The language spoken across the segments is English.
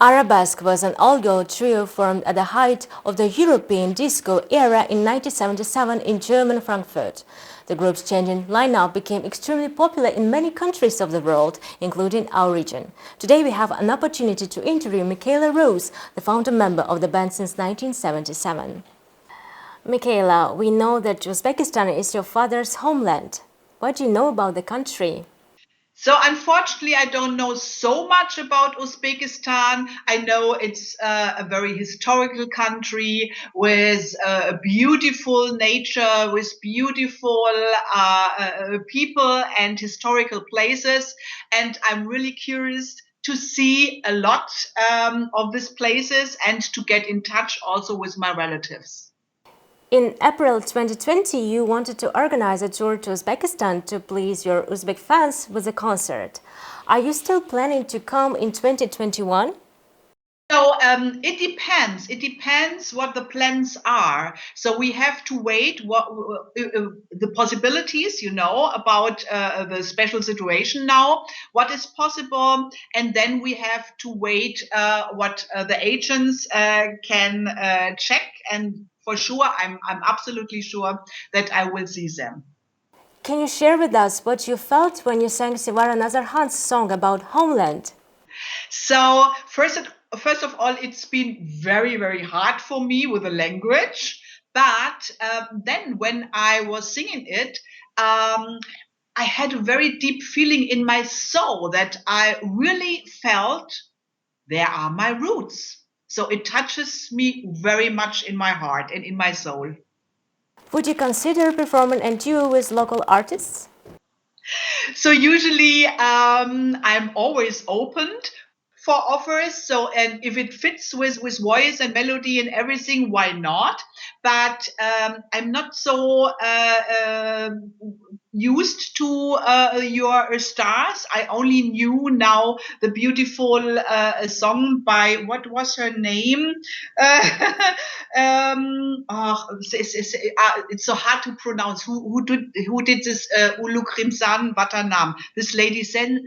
Arabesque was an all-girl trio formed at the height of the European disco era in 1977 in German Frankfurt. The group's changing lineup became extremely popular in many countries of the world, including our region. Today we have an opportunity to interview Michaela Rose, the founder member of the band since 1977. Michaela, we know that Uzbekistan is your father's homeland. What do you know about the country? So unfortunately, I don't know so much about Uzbekistan. I know it's a very historical country with beautiful nature, with beautiful people and historical places. And I'm really curious to see a lot of these places and to get in touch also with my relatives. In April 2020, you wanted to organize a tour to Uzbekistan to please your Uzbek fans with a concert. Are you still planning to come in 2021? So it depends. It depends what the plans are. So we have to wait what the possibilities, about the special situation now, what is possible, and then we have to wait what the agents can check. And for sure, I'm absolutely sure that I will see them. Can you share with us what you felt when you sang Sivara Nazarkhan's song about homeland? So first of all, it's been very, very hard for me with the language. But then when I was singing it, I had a very deep feeling in my soul that I really felt there are my roots. So it touches me very much in my heart and in my soul. Would you consider performing a duo with local artists? So usually I'm always opened for offers. So and if it fits with voice and melody and everything, why not? But I'm not so used to your stars. I only knew now the beautiful song by what was her name? It's so hard to pronounce. Who did this? Ulu Krimsan Vatanam. This lady Sarah.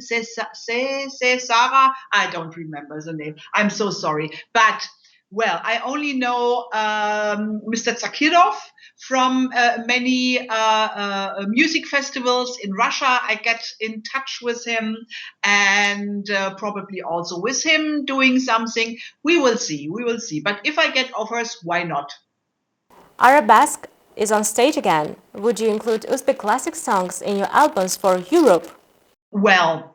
I don't remember the name. I'm so sorry, but. Well, I only know Mr. Zakirov from many music festivals in Russia. I get in touch with him and probably also with him doing something. We will see. We will see. But if I get offers, why not? Arabesque is on stage again. Would you include Uzbek classic songs in your albums for Europe? Well,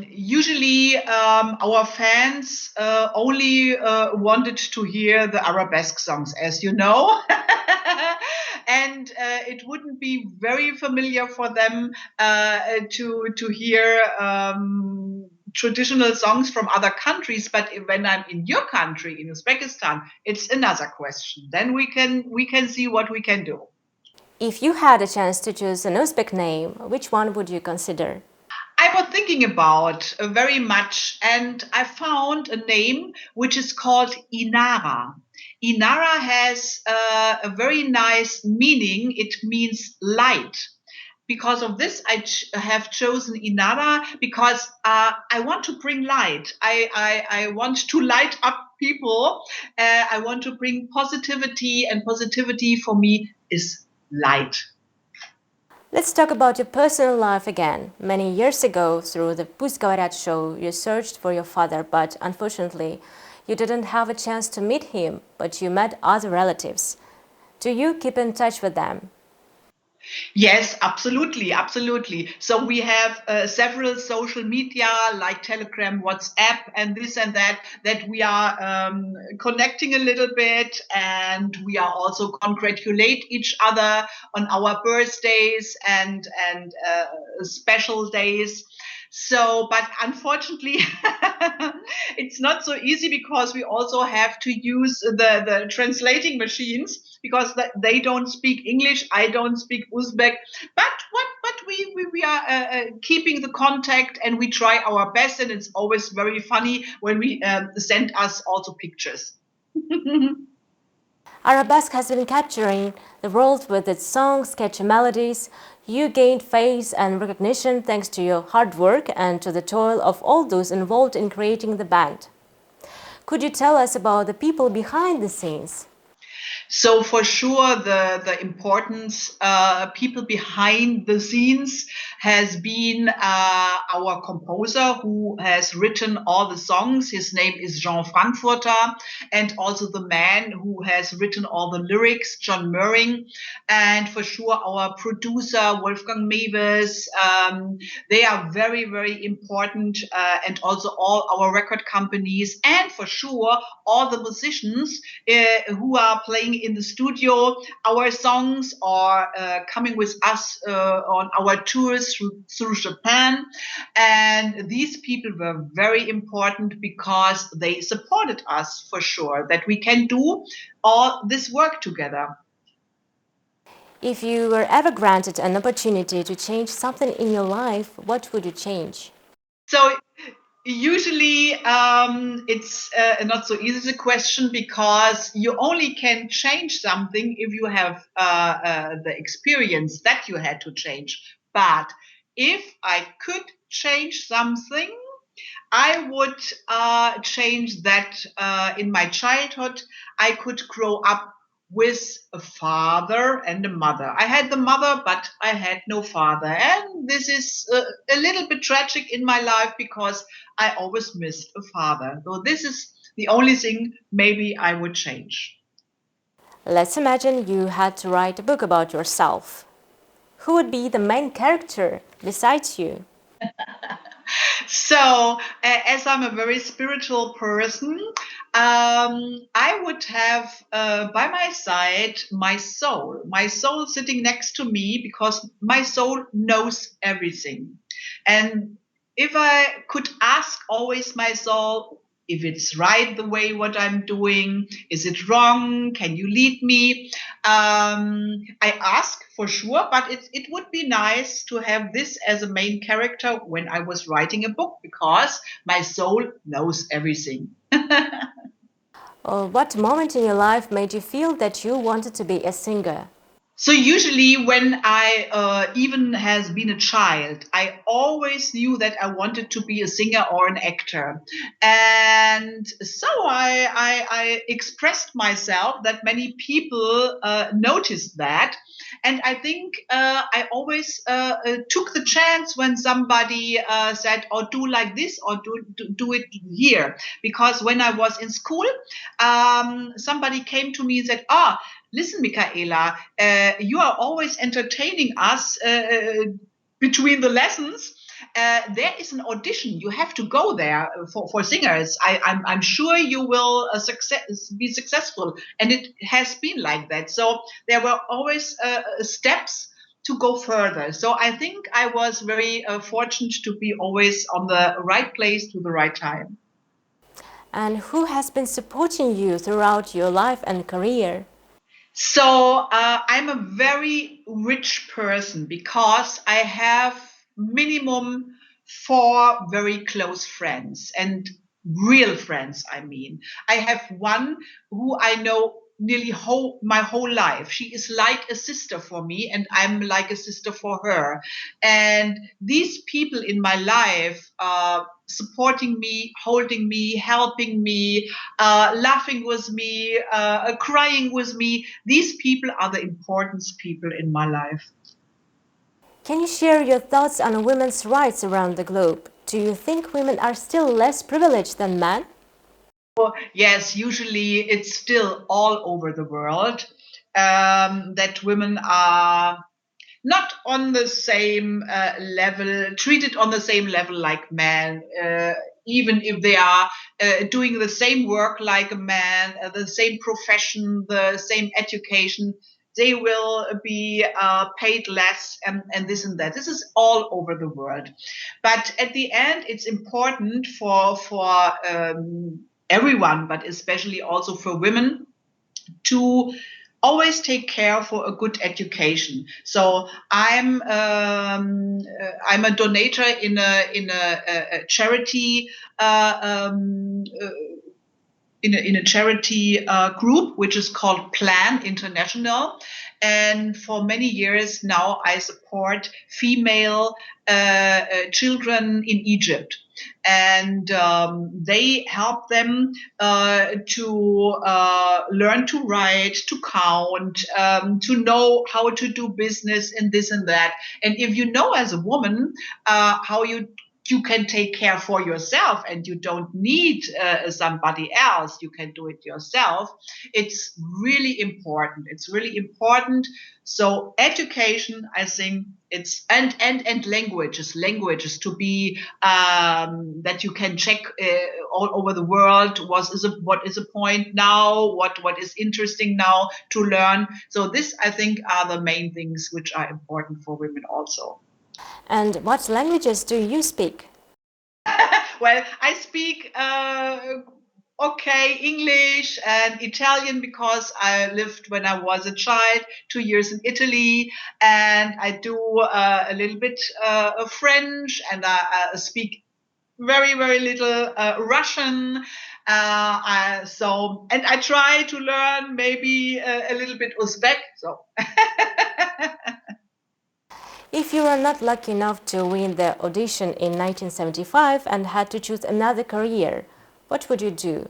usually our fans only wanted to hear the Arabesque songs, as you know. And it wouldn't be very familiar for them to hear traditional songs from other countries. But when I'm in your country, in Uzbekistan, it's another question. Then we can see what we can do. If you had a chance to choose an Uzbek name, which one would you consider? I was thinking about very much, and I found a name which is called Inara. Inara has a very nice meaning. It means light. Because of this, have chosen Inara because I want to bring light. I want to light up people. I want to bring positivity, and positivity for me is light. Let's talk about your personal life again. Many years ago, through the Pust Говорят show, you searched for your father, but unfortunately, you didn't have a chance to meet him, but you met other relatives. Do you keep in touch with them? Yes, absolutely, absolutely. So we have several social media like Telegram, WhatsApp, and this and that we are connecting a little bit, and we are also congratulate each other on our birthdays and special days. So, but unfortunately, it's not so easy because we also have to use the translating machines because they don't speak English. I don't speak Uzbek. But we are keeping the contact and we try our best. And it's always very funny when we send us also pictures. Arabesque has been capturing the world with its songs, catchy melodies. You gained face and recognition thanks to your hard work and to the toil of all those involved in creating the band. Could you tell us about the people behind the scenes? So for sure, the importance people behind the scenes has been our composer who has written all the songs. His name is Jean Frankfurter, and also the man who has written all the lyrics, John Murring, and for sure our producer Wolfgang Mewes. They are very very important, and also all our record companies, and for sure all the musicians who are playing in the studio our songs or coming with us on our tours through Japan. And these people were very important because they supported us for sure that we can do all this work together. If you were ever granted an opportunity to change something in your life, what would you change? So usually it's not so easy the question because you only can change something if you have the experience that you had to change. But if I could change something, I would change that in my childhood, I could grow up with a father and a mother. I had the mother, but I had no father. And this is a little bit tragic in my life because I always missed a father. So this is the only thing maybe I would change. Let's imagine you had to write a book about yourself. Who would be the main character besides you? So, as I'm a very spiritual person, I would have by my side my soul sitting next to me because my soul knows everything. And if I could ask always my soul if it's right the way what I'm doing, is it wrong? Can you lead me? I ask for sure, but it would be nice to have this as a main character when I was writing a book because my soul knows everything. What moment in your life made you feel that you wanted to be a singer? So usually when I even has been a child, I always knew that I wanted to be a singer or an actor. And so I expressed myself that many people noticed that. And I think I always took the chance when somebody said, or do like this, or do it here. Because when I was in school, somebody came to me and said, listen, Michaela, you are always entertaining us between the lessons. There is an audition. You have to go there for singers. I'm sure you will be successful. And it has been like that. So there were always steps to go further. So I think I was very fortunate to be always on the right place to the right time. And who has been supporting you throughout your life and career? So I'm a very rich person because I have minimum 4 very close friends and real friends. I mean, I have one who I know nearly my whole life. She is like a sister for me, and I'm like a sister for her. And these people in my life are supporting me, holding me, helping me, laughing with me, crying with me. These people are the important people in my life. Can you share your thoughts on women's rights around the globe? Do you think women are still less privileged than men? Yes, usually it's still all over the world that women are not on the same level, treated on the same level like men, even if they are doing the same work like a man, the same profession, the same education, they will be paid less and this and that. This is all over the world. But at the end, it's important for everyone, but especially also for women to always take care for a good education. So I'm a donator in a charity in a charity group which is called Plan International. And for many years now, I support female children in Egypt. and they help them to learn to write, to count, to know how to do business and this and that. And if you know as a woman how you can take care for yourself and you don't need somebody else, you can do it yourself. It's really important. It's really important. So education, I think it's and languages to be that you can check all over the world. What is a point now? What is interesting now to learn? So this, I think, are the main things which are important for women also. And what languages do you speak? Well, I speak English and Italian because I lived when I was a child 2 years in Italy, and I do a little bit of French, and I speak very very little Russian. And I try to learn maybe a little bit Uzbek. So. If you were not lucky enough to win the audition in 1975 and had to choose another career, what would you do?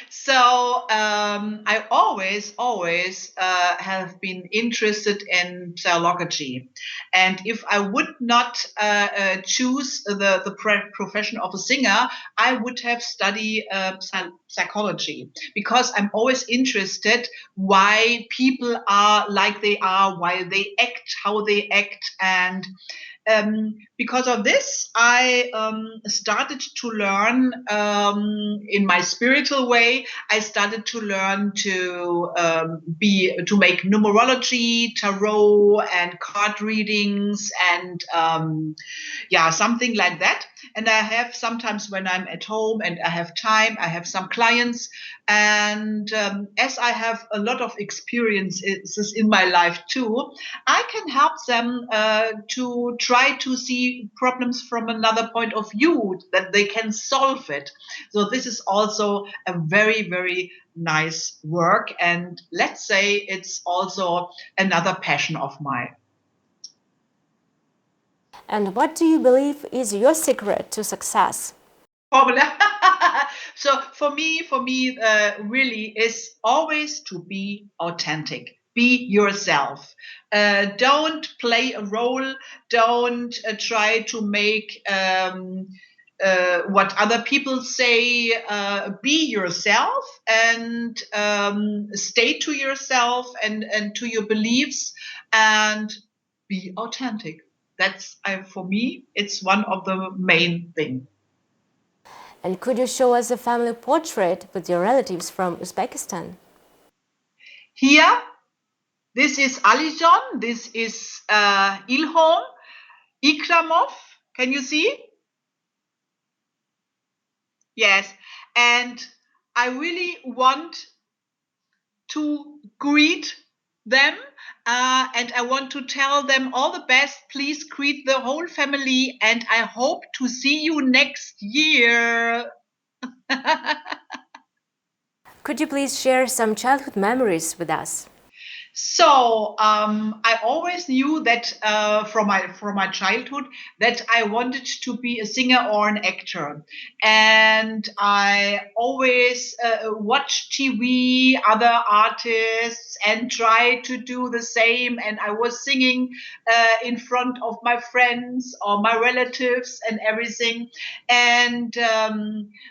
So I always have been interested in psychology, and if I would not choose the profession of a singer, I would have studied psychology, because I'm always interested why people are like they are, why they act, how they act, and because of this, I started to learn in my spiritual way. I started to learn to make numerology, tarot, and card readings, and something like that. And I have sometimes when I'm at home and I have time, I have some clients, and as I have a lot of experiences in my life too, I can help them to try to see problems from another point of view, that they can solve it. So this is also a very, very nice work. And let's say it's also another passion of mine. And what do you believe is your secret to success? So for me, really is always to be authentic. Be yourself. Don't play a role. Don't try to make what other people say. Be yourself and stay to yourself and to your beliefs, and be authentic. That's for me, it's one of the main things. And could you show us a family portrait with your relatives from Uzbekistan? Here, this is Alijon, this is Ilhom, Ikramov. Can you see? Yes. And I really want to greet them, and I want to tell them all the best. Please greet the whole family, and I hope to see you next year. Could you please share some childhood memories with us? So I always knew that from my childhood that I wanted to be a singer or an actor, and I always watched TV, other artists, and tried to do the same. And I was singing in front of my friends or my relatives and everything. And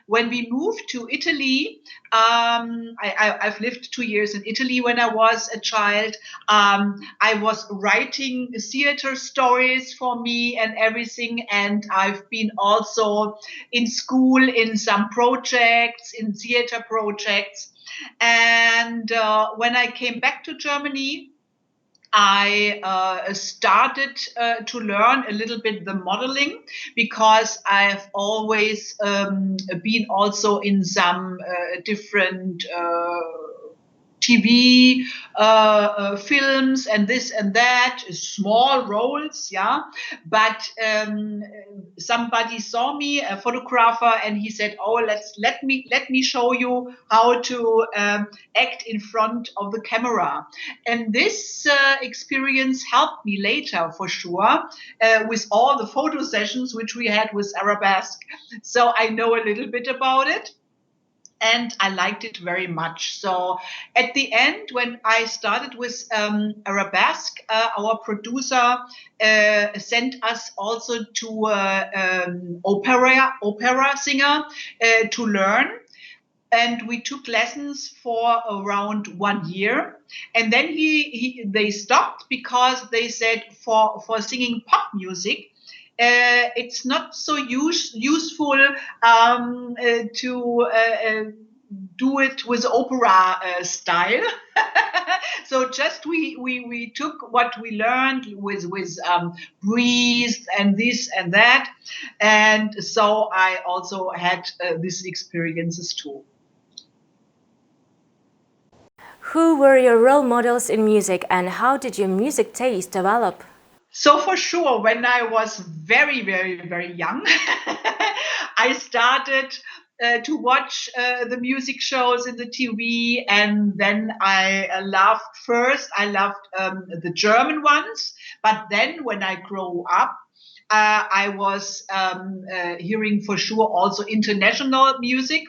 when we moved to Italy, I've lived 2 years in Italy when I was a child. I was writing theater stories for me and everything, and I've been also in school in some projects, in theater projects. And when I came back to Germany, I started to learn a little bit the modeling, because I've always been also in some different TV films and this and that, small roles, yeah. But somebody saw me, a photographer, and he said, "Oh, let me show you how to act in front of the camera." And this experience helped me later, for sure, with all the photo sessions which we had with Arabesque. So I know a little bit about it and I liked it very much. So at the end, when I started with Arabesque, our producer sent us also to opera singer to learn. And we took lessons for around 1 year, and then they stopped because they said for singing pop music, it's not so useful to do it with opera style. So just we took what we learned with breathe and this and that, and so I also had these experiences too. Who were your role models in music and how did your music taste develop? So for sure, when I was very, very, very young, I started to watch the music shows in the TV, and then I loved the German ones. But then when I grew up, I was hearing for sure also international music.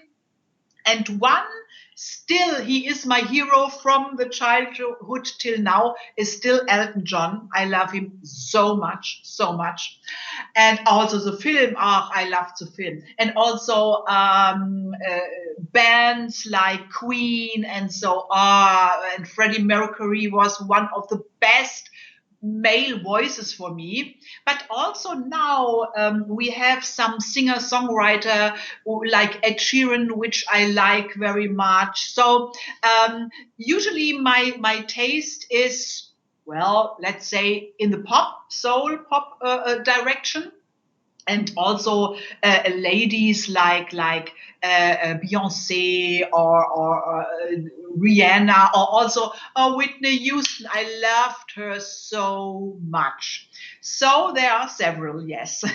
And one, still, he is my hero from the childhood till now, is still Elton John. I love him so much, so much. And also the film, I love the film. And also bands like Queen and so on. And Freddie Mercury was one of the best male voices for me. But also now we have some singer-songwriter like Ed Sheeran, which I like very much. So usually my taste is, well, let's say in the pop, soul pop direction. And also ladies like Beyonce or Rihanna, or also Whitney Houston. I loved her so much. So there are several, yes.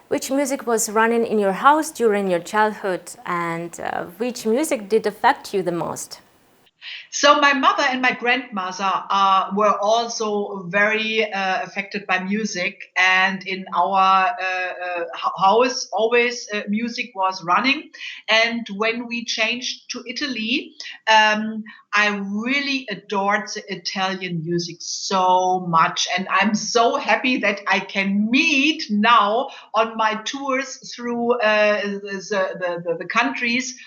Which music was running in your house during your childhood and which music did affect you the most? So my mother and my grandmother were also very affected by music, and in our house always music was running. And when we changed to Italy, I really adored the Italian music so much, and I'm so happy that I can meet now on my tours through the countries,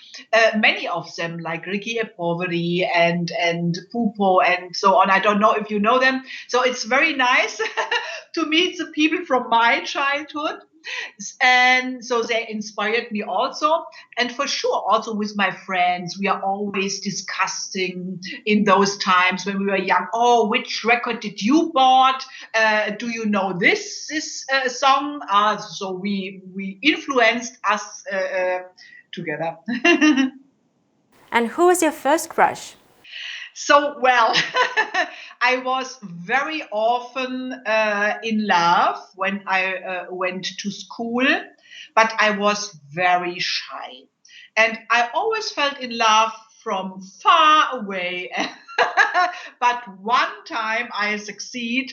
many of them like Ricky e Poveri and Pupo and so on. I don't know if you know them. So it's very nice to meet the people from my childhood. And so they inspired me also. And for sure, also with my friends, we are always discussing in those times when we were young. Oh, which record did you bought? Do you know this song? So we influenced us together. And who was your first crush? So, well, I was very often in love when I went to school, but I was very shy. And I always felt in love from far away. But one time I succeed,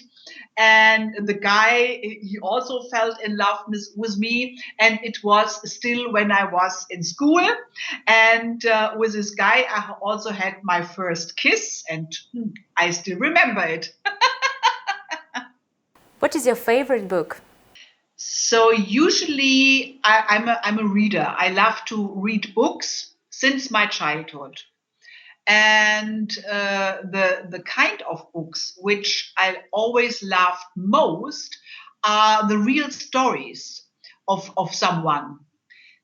and the guy, he also felt in love with me, and it was still when I was in school. And with this guy, I also had my first kiss, and I still remember it. What is your favorite book? So usually I'm a reader. I love to read books since my childhood. And the kind of books which I always loved most are the real stories of someone.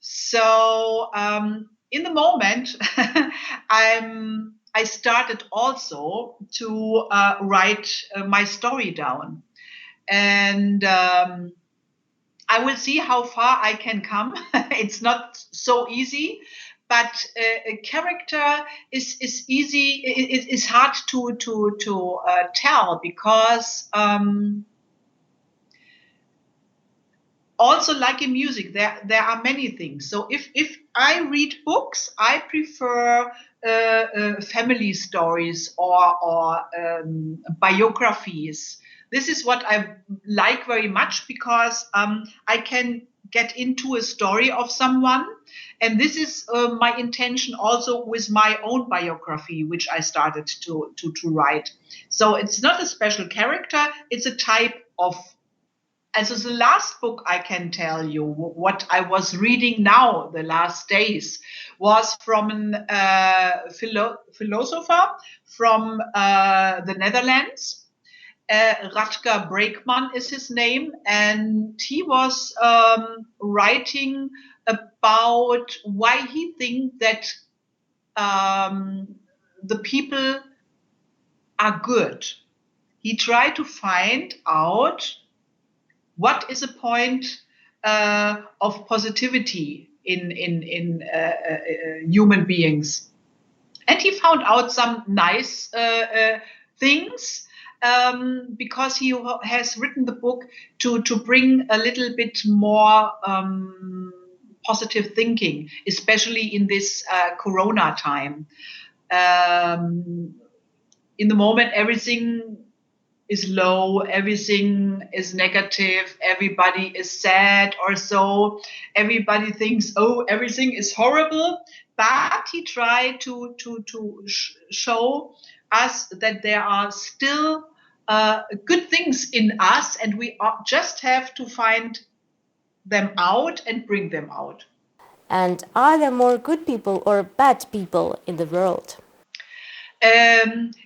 So in the moment, I started also to write my story down, and I will see how far I can come. It's not so easy, but a character is easy. Is hard to tell because. Also, like in music, there are many things. So if I read books, I prefer family stories or biographies. This is what I like very much because I can get into a story of someone, and this is my intention also with my own biography, which I started to write. So it's not a special character; it's a type of. And so the last book I can tell you, what I was reading now the last days, was from a philosopher from the Netherlands. Rutger Bregman is his name, and he was writing about why he thinks that the people are good. He tried to find out what is a point of positivity in human beings, and he found out some nice things because he has written the book to bring a little bit more positive thinking, especially in this corona time. In the moment, everything is low, everything is negative, everybody is sad or so. Everybody thinks, oh, everything is horrible. But he tried to show us that there are still good things in us, and we just have to find them out and bring them out. And are there more good people or bad people in the world?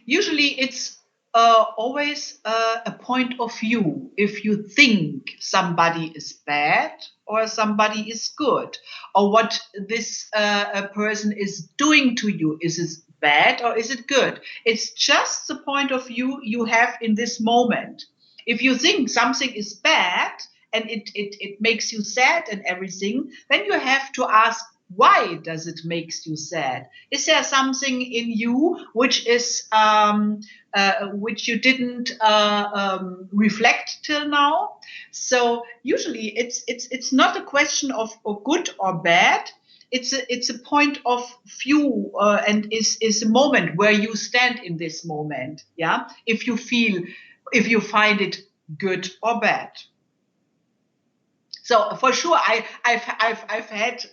Usually it's always a point of view. If you think somebody is bad or somebody is good, or what this a person is doing to you, is it bad or is it good? It's just the point of view you have in this moment. If you think something is bad and it makes you sad and everything, then you have to ask, why does it makes you sad? Is there something in you which is which you didn't reflect till now? So usually it's not a question of good or bad. It's a point of view and is a moment where you stand in this moment. Yeah, if you find it good or bad. So for sure, I've had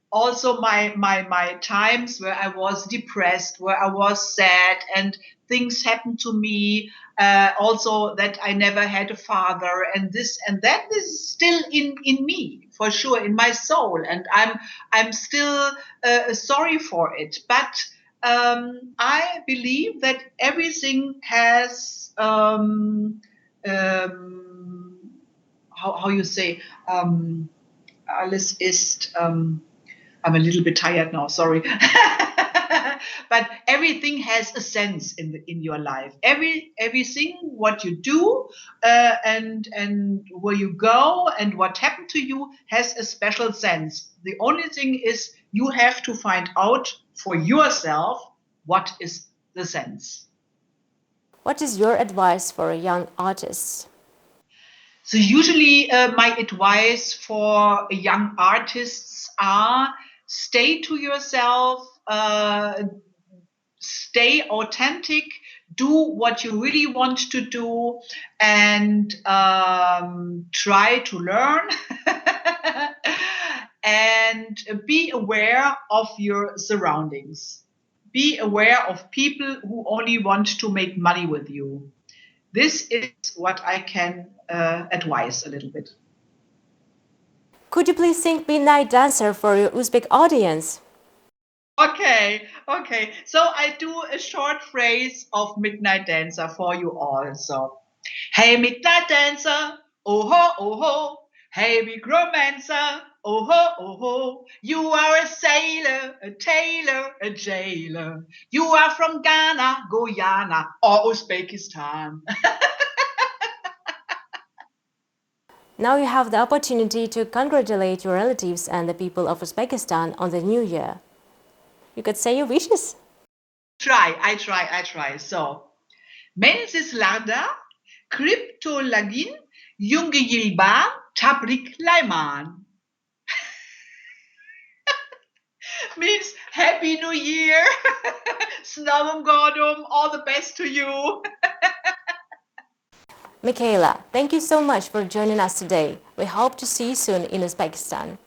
also my times where I was depressed, where I was sad, and things happened to me. Also, that I never had a father, and this and that is still in me for sure, in my soul, and I'm still sorry for it. But I believe that everything has. How you say, alles ist, I'm a little bit tired now, sorry. But everything has a sense in your life. Everything what you do and where you go and what happened to you has a special sense. The only thing is you have to find out for yourself what is the sense. What is your advice for young artists? So usually my advice for young artists are stay to yourself, stay authentic, do what you really want to do, and try to learn and be aware of your surroundings. Be aware of people who only want to make money with you. This is what I can advise a little bit. Could you please sing Midnight Dancer for your Uzbek audience? Okay. So I do a short phrase of Midnight Dancer for you all. So, hey, Midnight Dancer, oh ho, oh ho. Hey, big romancer, oh ho, oh ho. You are a sailor, a tailor, a jailer. You are from Ghana, Guyana, or Uzbekistan. Now you have the opportunity to congratulate your relatives and the people of Uzbekistan on the new year. You could say your wishes. I try. So, Menzislarda, Kryptolagin, Junge Yilban, Tabrik Laiman. Means Happy New Year, Snowum Godum, all the best to you. Michaela, thank you so much for joining us today. We hope to see you soon in Uzbekistan.